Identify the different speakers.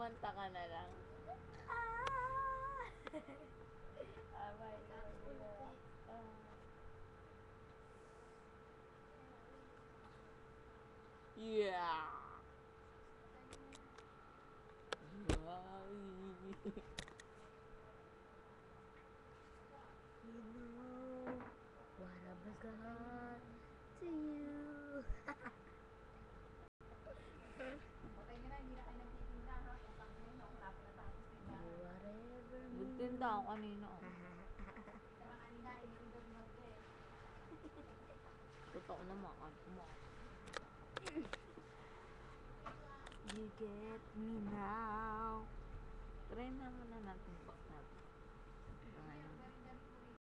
Speaker 1: Kumanta ka na lang. Ah! Abay. Yeah! Wow! You know what I've got to you.
Speaker 2: Okay na, hindi na kayo nagtitinda ha. Kung saan yun, ako lapit na tapos tinda.
Speaker 1: Whatever. Nagtinda ako kanina.
Speaker 2: Diba kanina, inindog mo eh.
Speaker 1: Totoo naman. You get me now. Try naman na natin.